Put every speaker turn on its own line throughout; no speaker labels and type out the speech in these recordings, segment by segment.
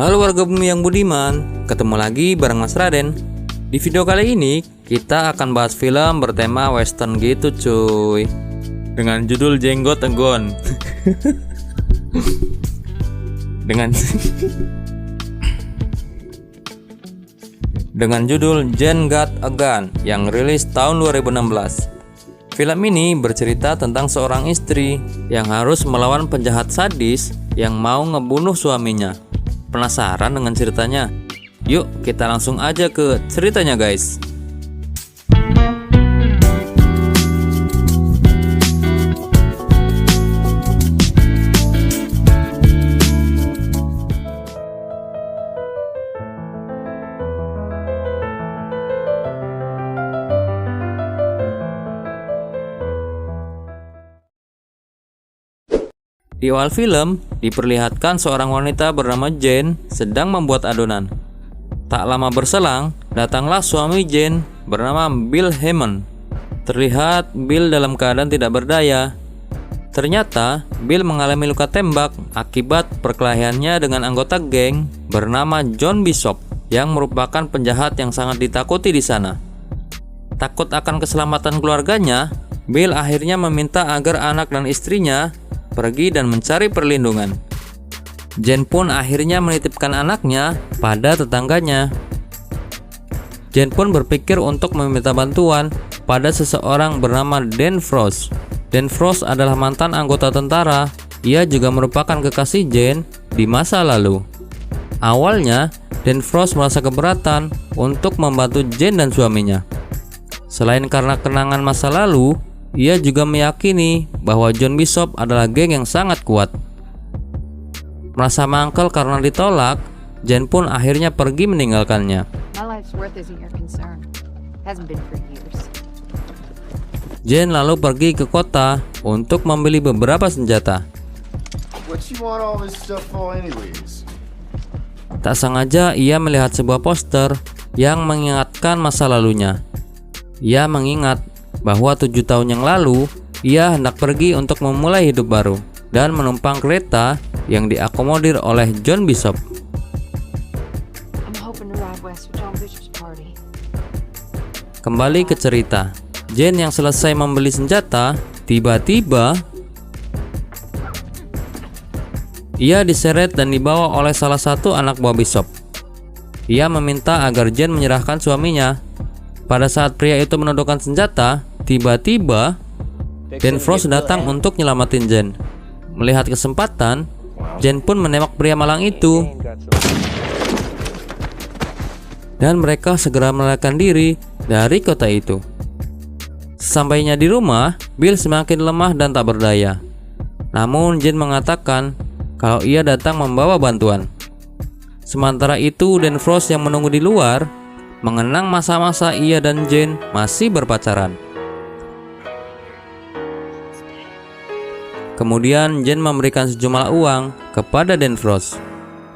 Halo warga bumi yang budiman, ketemu lagi bareng Mas Raden. Di video kali ini kita akan bahas film bertema western gitu cuy, dengan judul Jenggot Egon. dengan judul Jane Got a Gun yang rilis tahun 2016. Film ini bercerita tentang seorang istri yang harus melawan penjahat sadis yang mau ngebunuh suaminya. Penasaran dengan ceritanya? Yuk kita langsung aja ke ceritanya guys. Di awal film, diperlihatkan seorang wanita bernama Jane sedang membuat adonan. Tak lama berselang, datanglah suami Jane bernama Bill Hammond. Terlihat Bill dalam keadaan tidak berdaya. Ternyata, Bill mengalami luka tembak akibat perkelahiannya dengan anggota geng bernama John Bishop yang merupakan penjahat yang sangat ditakuti di sana. Takut akan keselamatan keluarganya, Bill akhirnya meminta agar anak dan istrinya pergi dan mencari perlindungan. Jane pun akhirnya menitipkan anaknya pada tetangganya. Jane pun berpikir untuk meminta bantuan pada seseorang bernama Dan Frost. Dan Frost adalah mantan anggota tentara. Ia juga merupakan kekasih Jane di masa lalu. Awalnya, Dan Frost merasa keberatan untuk membantu Jane dan suaminya. Selain karena kenangan masa lalu, ia juga meyakini bahwa John Bishop adalah geng yang sangat kuat. Merasa mangkel karena ditolak, Jane pun akhirnya pergi meninggalkannya. Jane lalu pergi ke kota untuk membeli beberapa senjata. Tak sengaja ia melihat sebuah poster yang mengingatkan masa lalunya. Ia mengingat bahwa 7 tahun yang lalu ia hendak pergi untuk memulai hidup baru dan menumpang kereta yang diakomodir oleh John Bishop. Kembali ke cerita, Jane yang selesai membeli senjata, tiba-tiba ia diseret dan dibawa oleh salah satu anak buah Bishop. Ia meminta agar Jane menyerahkan suaminya. Pada saat pria itu menodongkan senjata, tiba-tiba Dan Frost datang untuk nyelamatin Jane. Melihat kesempatan, Jane pun menembak pria malang itu. Dan mereka segera melarikan diri dari kota itu. Sesampainya di rumah, Bill semakin lemah dan tak berdaya. Namun Jane mengatakan kalau ia datang membawa bantuan. Sementara itu, Dan Frost yang menunggu di luar mengenang masa-masa ia dan Jane masih berpacaran. Kemudian Jane memberikan sejumlah uang kepada Dan Frost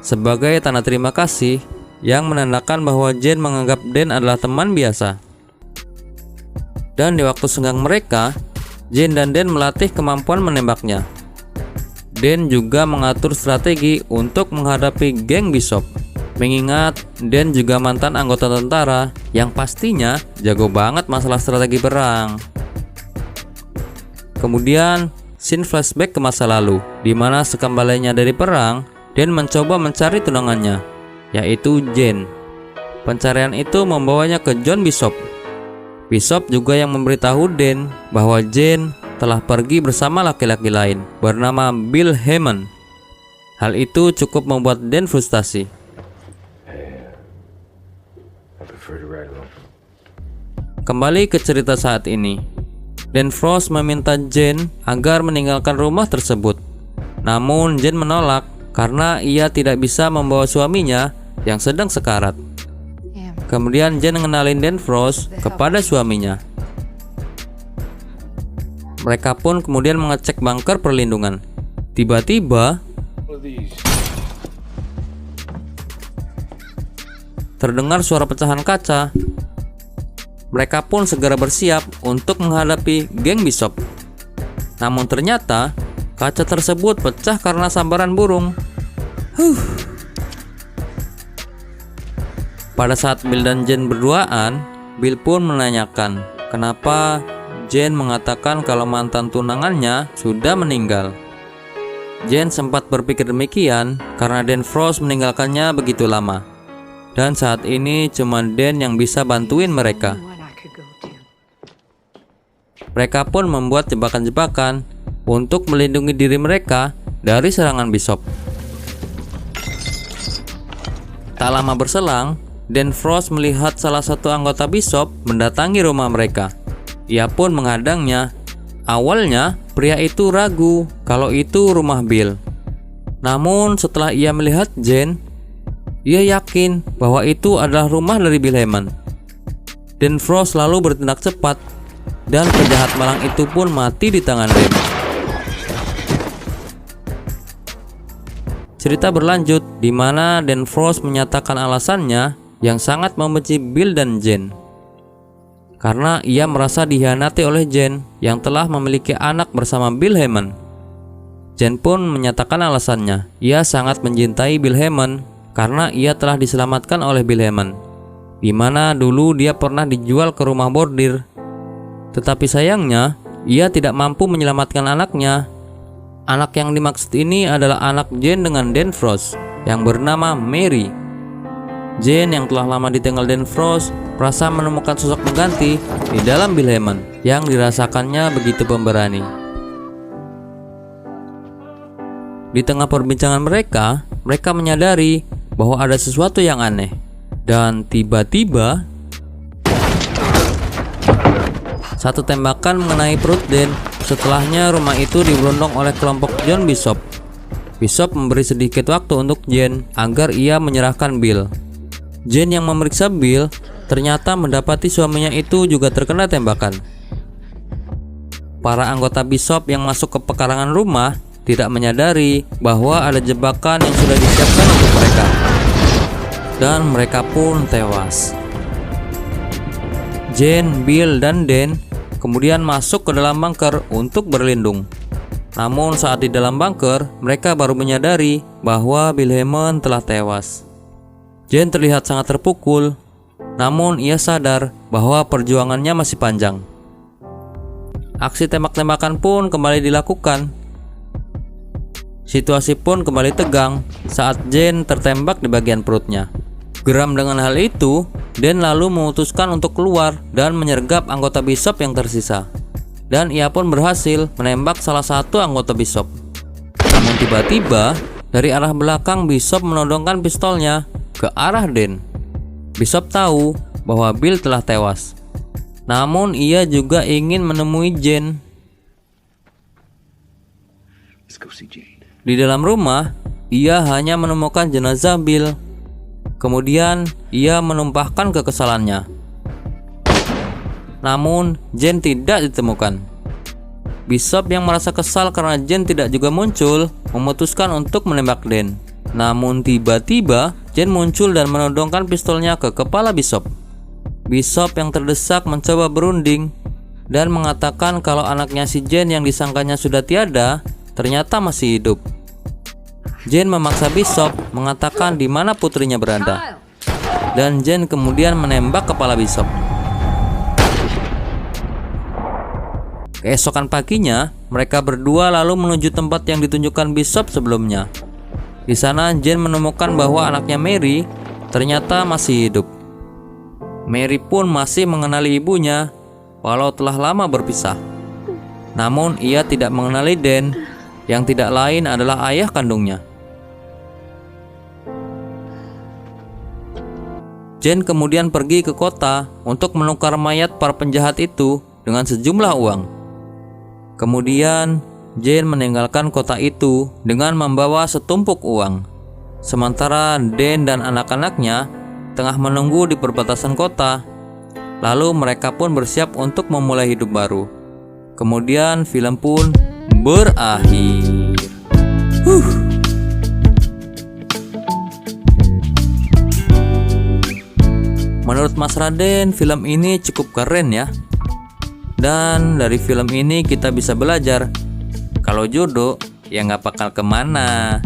sebagai tanda terima kasih yang menandakan bahwa Jane menganggap Dan adalah teman biasa. Dan di waktu senggang mereka, Jane dan Dan melatih kemampuan menembaknya. Dan juga mengatur strategi untuk menghadapi geng Bishop. Mengingat Dan juga mantan anggota tentara yang pastinya jago banget masalah strategi perang. Kemudian scene flashback ke masa lalu, di mana sekembalinya dari perang, Dan mencoba mencari tunangannya, yaitu Jane. Pencarian itu membawanya ke John Bishop. Bishop juga yang memberitahu Dan bahwa Jane telah pergi bersama laki-laki lain bernama Bill Hammond. Hal itu cukup membuat Dan frustasi. Kembali ke cerita saat ini, Dan Frost meminta Jane agar meninggalkan rumah tersebut. Namun Jane menolak karena ia tidak bisa membawa suaminya yang sedang sekarat. Kemudian Jane mengenalin Dan Frost kepada suaminya. Mereka pun kemudian mengecek bunker perlindungan. Tiba-tiba terdengar suara pecahan kaca. Mereka pun segera bersiap untuk menghadapi geng Bishop. Namun ternyata kaca tersebut pecah karena sambaran burung. Pada saat Bill dan Jane berduaan, Bill pun menanyakan kenapa Jane mengatakan kalau mantan tunangannya sudah meninggal. Jane sempat berpikir demikian karena Dan Frost meninggalkannya begitu lama. Dan saat ini cuma Dan yang bisa bantuin mereka. Mereka pun membuat jebakan-jebakan untuk melindungi diri mereka dari serangan Bishop. Tak lama berselang, Dan Frost melihat salah satu anggota Bishop mendatangi rumah mereka. Ia pun menghadangnya. Awalnya, pria itu ragu kalau itu rumah Bill. Namun setelah ia melihat Jane, ia yakin bahwa itu adalah rumah dari Bill Hammond. Dan Frost lalu bertindak cepat, dan penjahat malang itu pun mati di tangan Dan. Cerita berlanjut di mana Dan Frost menyatakan alasannya yang sangat membenci Bill dan Jane. Karena ia merasa dikhianati oleh Jane yang telah memiliki anak bersama Bill Hammond. Jane pun menyatakan alasannya, ia sangat mencintai Bill Hammond karena ia telah diselamatkan oleh Bill Hammond, di mana dulu dia pernah dijual ke rumah bordir. Tetapi sayangnya, ia tidak mampu menyelamatkan anaknya. Anak yang dimaksud ini adalah anak Jane dengan Dan Frost yang bernama Mary. Jane yang telah lama ditinggal Dan Frost merasa menemukan sosok pengganti di dalam Bill Hammond yang dirasakannya begitu pemberani. Di tengah perbincangan mereka menyadari bahwa ada sesuatu yang aneh. Dan tiba-tiba satu tembakan mengenai perut Dan. Setelahnya rumah itu diberondong oleh kelompok John Bishop. Bishop memberi sedikit waktu untuk Jane agar ia menyerahkan Bill. Jane yang memeriksa Bill ternyata mendapati suaminya itu juga terkena tembakan. Para anggota Bishop yang masuk ke pekarangan rumah tidak menyadari bahwa ada jebakan yang sudah disiapkan untuk mereka. Dan mereka pun tewas. Jane, Bill, dan Dan kemudian masuk ke dalam bunker untuk berlindung. Namun saat di dalam bunker, mereka baru menyadari bahwa Bill Hammond telah tewas. Jane terlihat sangat terpukul, namun ia sadar bahwa perjuangannya masih panjang. Aksi tembak-tembakan pun kembali dilakukan. Situasi pun kembali tegang saat Jane tertembak di bagian perutnya. Geram dengan hal itu, Dan lalu memutuskan untuk keluar dan menyergap anggota Bishop yang tersisa. Dan ia pun berhasil menembak salah satu anggota Bishop. Namun tiba-tiba, dari arah belakang Bishop menodongkan pistolnya ke arah Dan. Bishop tahu bahwa Bill telah tewas. Namun ia juga ingin menemui Jane. Di dalam rumah, ia hanya menemukan jenazah Bill. Kemudian ia menumpahkan kekesalannya. Namun Jane tidak ditemukan. Bishop yang merasa kesal karena Jane tidak juga muncul, memutuskan untuk menembak Dan. Namun tiba-tiba Jane muncul dan menodongkan pistolnya ke kepala Bishop. Bishop yang terdesak mencoba berunding dan mengatakan kalau anaknya si Jane yang disangkanya sudah tiada ternyata masih hidup. Jane memaksa Bishop mengatakan di mana putrinya berada, dan Jane kemudian menembak kepala Bishop. Keesokan paginya, mereka berdua lalu menuju tempat yang ditunjukkan Bishop sebelumnya. Di sana Jane menemukan bahwa anaknya Mary ternyata masih hidup. Mary pun masih mengenali ibunya walau telah lama berpisah. Namun ia tidak mengenali Dan, yang tidak lain adalah ayah kandungnya. Jane kemudian pergi ke kota untuk menukar mayat para penjahat itu dengan sejumlah uang. Kemudian Jane meninggalkan kota itu dengan membawa setumpuk uang. Sementara Dan dan anak-anaknya tengah menunggu di perbatasan kota. Lalu mereka pun bersiap untuk memulai hidup baru. Kemudian film pun berakhir. Menurut Mas Raden, film ini cukup keren ya. Dan dari film ini kita bisa belajar kalau jodoh ya nggak bakal kemana.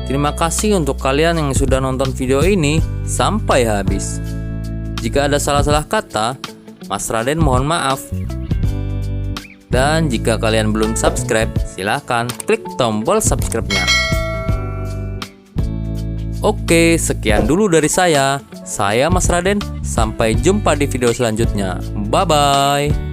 Terima kasih untuk kalian yang sudah nonton video ini sampai habis. Jika ada salah-salah kata, Mas Raden mohon maaf. Dan jika kalian belum subscribe, silahkan klik tombol subscribe-nya. Oke, sekian dulu dari saya. Saya Mas Raden. Sampai jumpa di video selanjutnya. Bye-bye.